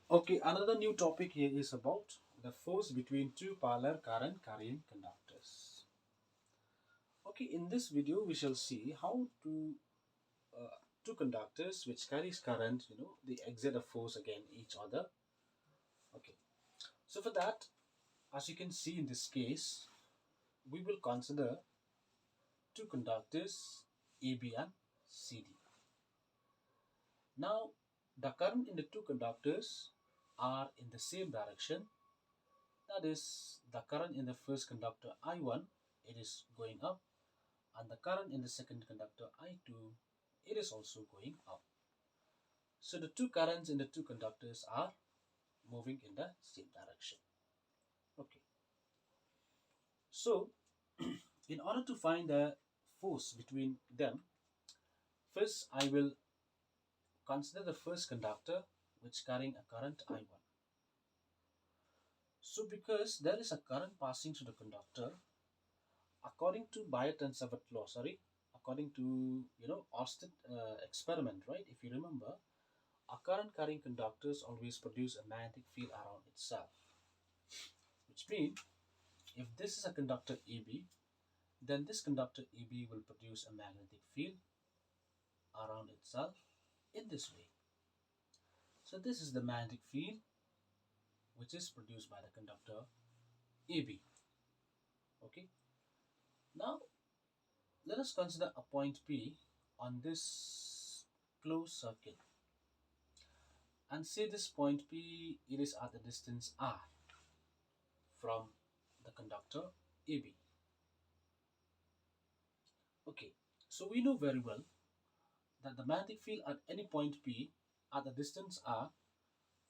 Okay, another new topic here is about the force between two parallel current carrying conductors. Okay, in this video we shall see how two conductors which carries current, they exert a force against each other. Okay, so for that, as you can see in this case, we will consider two conductors AB and CD. Now, the current in the two conductors are in the same direction. That is, the current in the first conductor I1, it is going up, and the current in the second conductor I2, it is also going up. So the two currents in the two conductors are moving in the same direction. Okay. So in order to find the force between them, first I will consider the first conductor which carrying a current I1. So because there is a current passing through the conductor, according to Biot-Savart law, according to Austin experiment, right? If you remember, a current carrying conductors always produce a magnetic field around itself, which means if this is a conductor AB, then this conductor AB will produce a magnetic field around itself in this way. So this is the magnetic field which is produced by the conductor AB. Okay. Now let us consider a point P on this closed circle, and say this point P, it is at the distance r from the conductor AB. Okay, so we know very well that the magnetic field at any point P at the distance r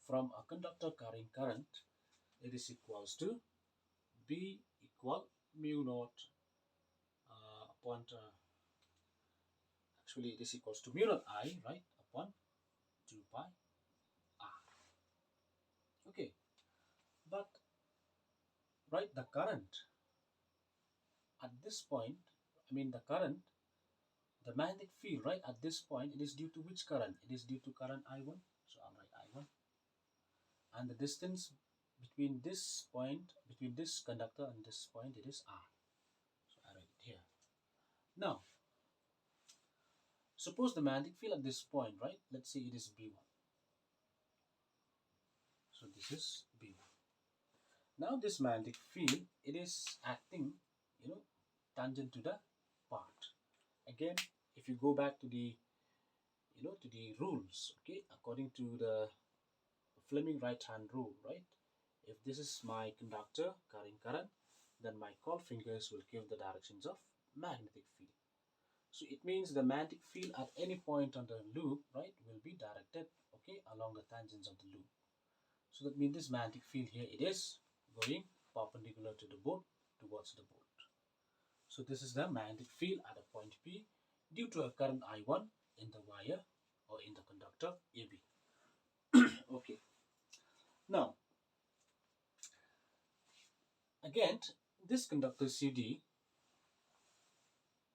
from a conductor carrying current, it is equals to B equal mu naught upon actually it is equals to mu naught I, right, upon 2 pi r. Okay, but right, the current at this point, the magnetic field, right, at this point, it is due to which current? It is due to current I1. So I'll write I1. And the distance between this conductor and this point, it is R. So I write it here. Now, suppose the magnetic field at this point, right, let's say it is B1. So this is B1. Now this magnetic field, it is acting, tangent to the part. Again, if you go back to the rules, okay, according to the Fleming right hand rule, right, if this is my conductor carrying current, then my call fingers will give the directions of magnetic field. So it means the magnetic field at any point on the loop, right, will be directed, okay, along the tangents of the loop. So that means this magnetic field here, it is going perpendicular to the board, towards the board. So this is the magnetic field at a point P due to a current I1 in the wire or in the conductor AB. Okay. Now, again, this conductor CD,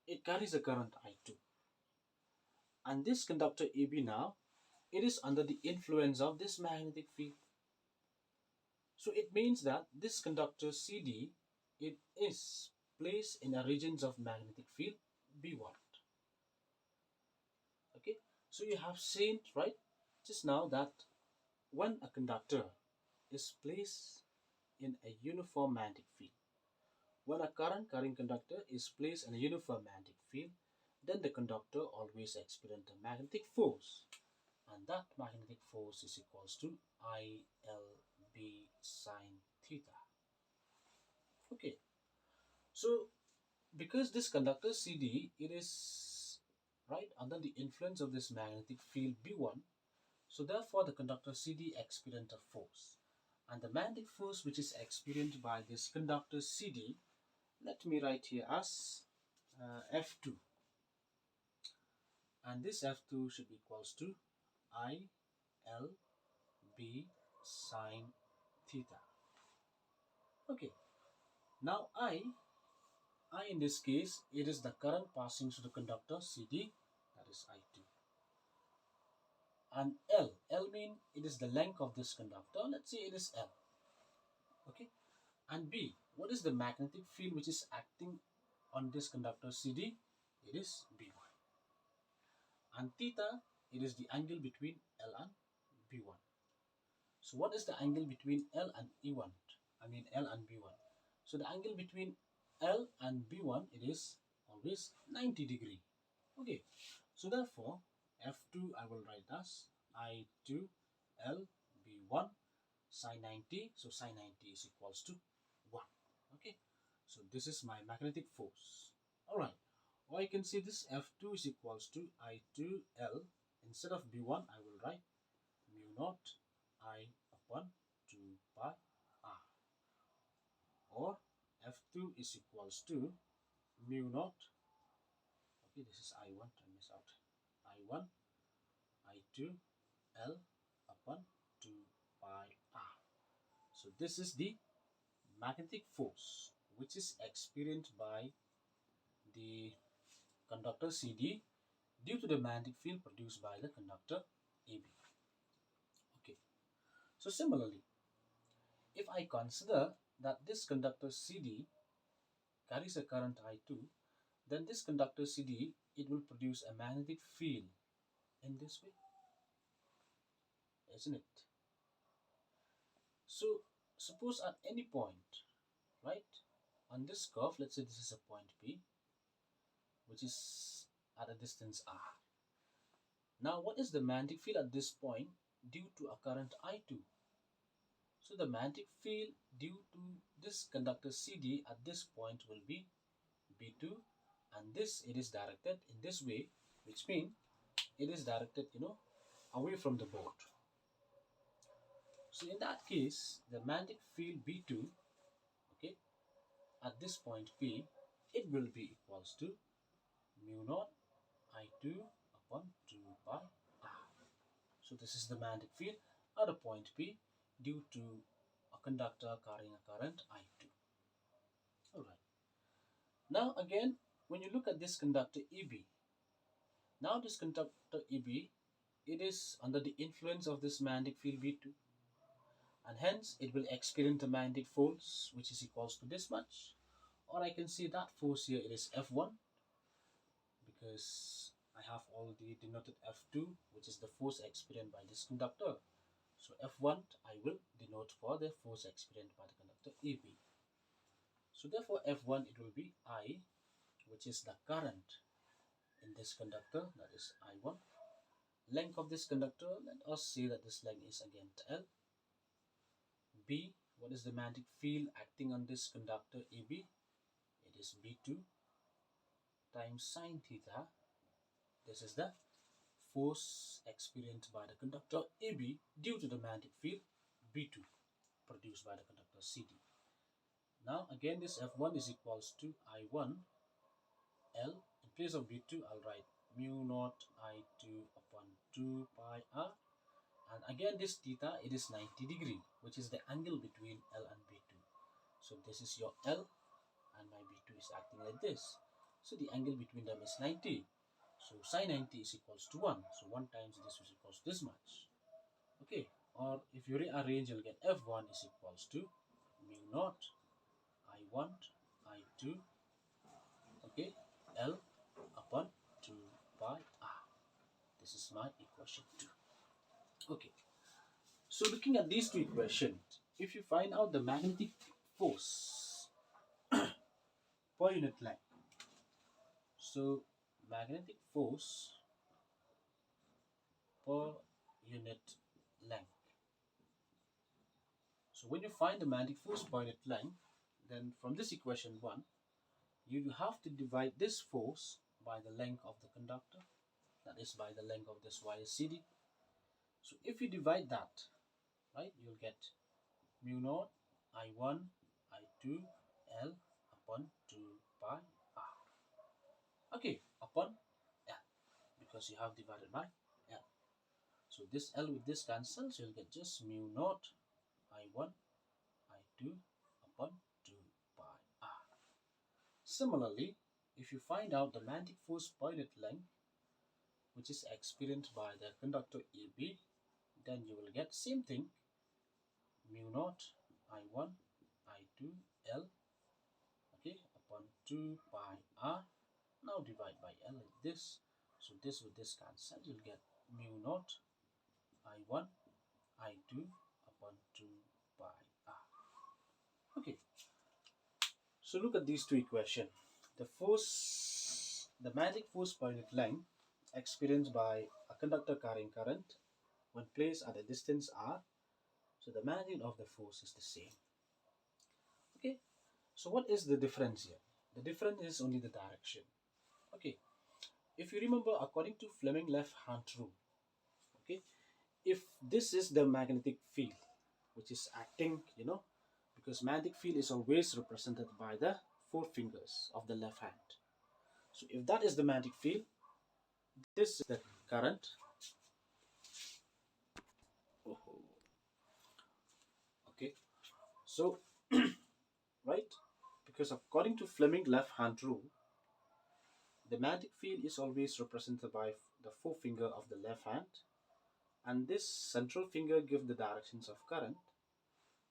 it carries a current I2. And this conductor AB now, it is under the influence of this magnetic field. So it means that this conductor CD, it is placed in a regions of magnetic field B1. Okay, so you have seen, right, just now that when a conductor is placed in a uniform magnetic field, when a current carrying conductor is placed in a uniform magnetic field, then the conductor always experiences a magnetic force, and that magnetic force is equals to ILB sine theta. Okay, so because this conductor CD, it is right under the influence of this magnetic field B1, so therefore the conductor CD experiences a force, and the magnetic force which is experienced by this conductor CD, let me write here as F2, and this F2 should be equals to ILB sine theta. Okay, now I in this case, it is the current passing through the conductor CD, that is I2. And L mean it is the length of this conductor. Let's say it is L. Okay. And B, what is the magnetic field which is acting on this conductor CD? It is B1. And theta, it is the angle between L and B1. So what is the angle between L and E1? I mean L and B1. So the angle between L and B1, it is always 90 degree. Okay. So therefore, F2 I will write as I2 L B1 sine 90. So sine 90 is equals to 1. Okay. So this is my magnetic force. Alright. Or I can say this F2 is equals to I2 L. Instead of B1, I will write mu naught I upon 2 pi R. Or F2 is equals to mu naught. Okay, this is I1, I miss out. I1, I2, L upon 2 pi R. So this is the magnetic force which is experienced by the conductor CD due to the magnetic field produced by the conductor AB. Okay. So similarly, if I consider that this conductor CD carries a current I2, then this conductor CD, it will produce a magnetic field in this way, isn't it? So suppose at any point, right, on this curve, let's say this is a point P, which is at a distance R. Now what is the magnetic field at this point due to a current I2? So the magnetic field due to this conductor CD at this point will be B2, and this it is directed in this way, which means it is directed, away from the board. So in that case, the magnetic field B2, okay, at this point P, it will be equals to mu naught I2 upon 2 pi R. So this is the magnetic field at a point P due to a conductor carrying a current I2. Alright. Now again, when you look at this conductor EB, now this conductor EB, it is under the influence of this magnetic field B2, and hence it will experience a magnetic force which is equals to this much. Or I can say that force here, it is F1, because I have already denoted F2, which is the force experienced by this conductor. So F1 I will denote for the force experienced by the conductor AB. So therefore F1 it will be I, which is the current in this conductor, that is I1. Length of this conductor, let us say that this length is again L. B, what is the magnetic field acting on this conductor AB? It is B2 times sine theta. This is the force experienced by the conductor AB due to the magnetic field B2 produced by the conductor CD. Now again this F1 is equals to I1 L. In place of B2 I'll write mu naught I2 upon 2 pi R. And again this theta, it is 90 degree, which is the angle between L and B2. So this is your L and my B2 is acting like this. So the angle between them is 90. So sine 90 is equals to 1. So 1 times this is equals to this much. Okay. Or if you rearrange, you'll get F1 is equals to mu naught I1 I2, okay, L upon 2 pi R. This is my equation 2. Okay. So looking at these two equations, if you find out the magnetic force per unit length, so magnetic force per unit length. So when you find the magnetic force per unit length, then from this equation 1, you have to divide this force by the length of the conductor, that is by the length of this wire CD. So if you divide that, right, you'll get mu naught I1 I2 L upon 2 pi R. Okay, upon L, because you have divided by L. So this L with this cancels, you'll get just mu naught I1 I2 upon 2 pi R. Similarly, if you find out the magnetic force per unit length, which is experienced by the conductor AB then you will get same thing, mu naught I1 I2 L, okay, upon 2 pi r. Now divide by L like this. So this with this cancel, you'll get mu naught I1 I2 upon 2 pi r. Okay, so look at these two equations. The force, the magnetic force per unit length experienced by a conductor carrying current when placed at a distance r. So the magnitude of the force is the same. Okay, so what is the difference here? The difference is only the direction. Okay, if you remember, according to Fleming left hand rule, okay, if this is the magnetic field which is acting, because magnetic field is always represented by the four fingers of the left hand. So if that is the magnetic field, this is the current. Okay, so right, because according to Fleming left hand rule, the magnetic field is always represented by the forefinger of the left hand, and this central finger gives the directions of current,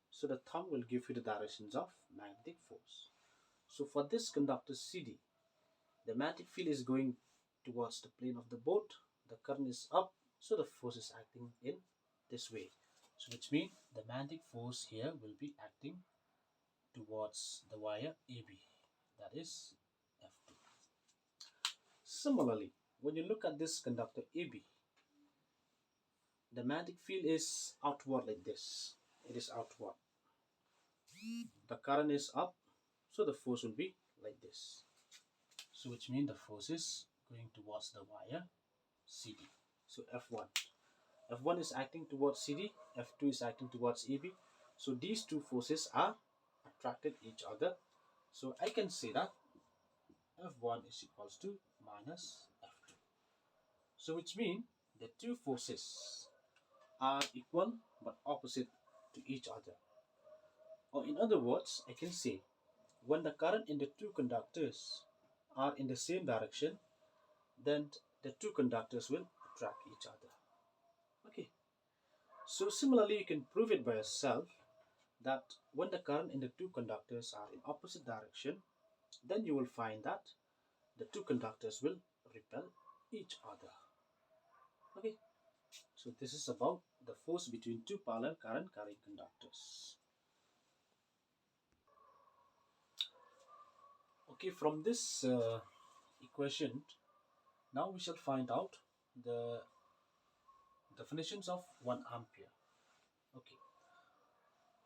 so the thumb will give you the directions of magnetic force. So for this conductor CD, the magnetic field is going towards the plane of the boat, the current is up, so the force is acting in this way. So which means the magnetic force here will be acting towards the wire AB, that is F2. Similarly, when you look at this conductor AB, the magnetic field is outward like this. It is outward. The current is up, so the force will be like this. So which means the force is going towards the wire CD. So F1. F1 is acting towards CD, F2 is acting towards EB. So these two forces are attracted each other. So I can say that F1 is equals to minus F2. So which means the two forces are equal but opposite to each other. Or in other words, I can say when the current in the two conductors are in the same direction, then the two conductors will attract each other. Okay. So similarly, you can prove it by yourself that when the current in the two conductors are in opposite direction, then you will find that the two conductors will repel each other. Okay. So this is about the force between two parallel current carrying conductors. Okay, from this equation, now we shall find out the definitions of 1 ampere. Okay,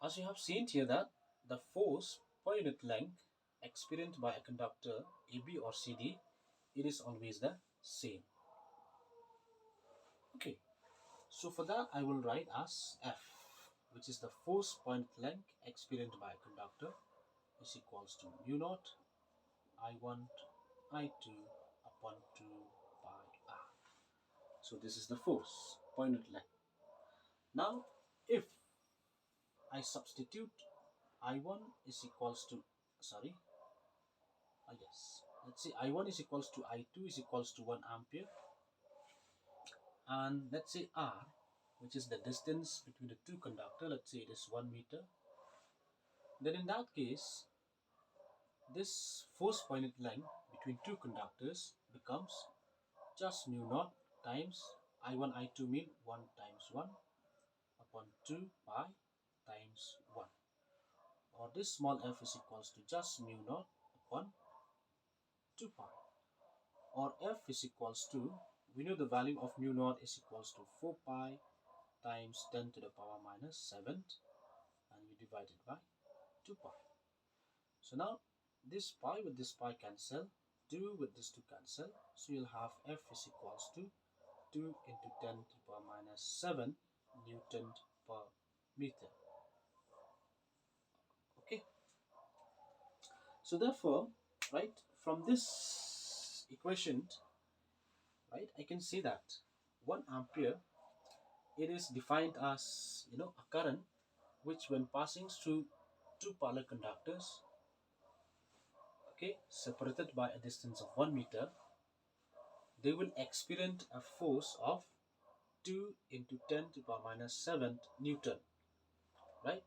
as you have seen here that the force per unit length experienced by a conductor AB or CD, it is always the same. Okay, so for that I will write as F, which is the force per unit length experienced by a conductor, is equals to mu naught I1 I2 upon 2 pi r. So this is the force per unit length. Now if I substitute I1 is equals to, yes, let's say I1 is equals to I2 is equals to 1 ampere, and let's say R, which is the distance between the two conductors, let's say it is 1 meter, then in that case this force per unit length between two conductors becomes just mu naught times I1 I2 mean 1 times 1 upon 2 pi times 1, or this small f is equals to just mu naught upon 2 pi, or f is equals to, we know the value of mu naught is equals to 4 pi times 10 to the power minus 7, and we divide it by 2 pi. So now this pi with this pi cancel, 2 with this 2 cancel, so you'll have f is equals to 2 into 10 to the power minus 7 Newton per meter. Okay, so therefore, right, from this equation, right, I can see that 1 ampere, it is defined as, a current which when passing through two parallel conductors, okay, separated by a distance of 1 meter, they will experience a force of 2 into 10 to the power minus 7 Newton, right,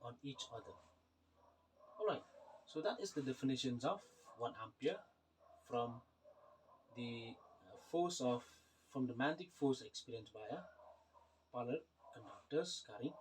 on each other. Alright, so that is the definitions of 1 ampere from the force of from the magnetic force experienced by a parallel conductors carrying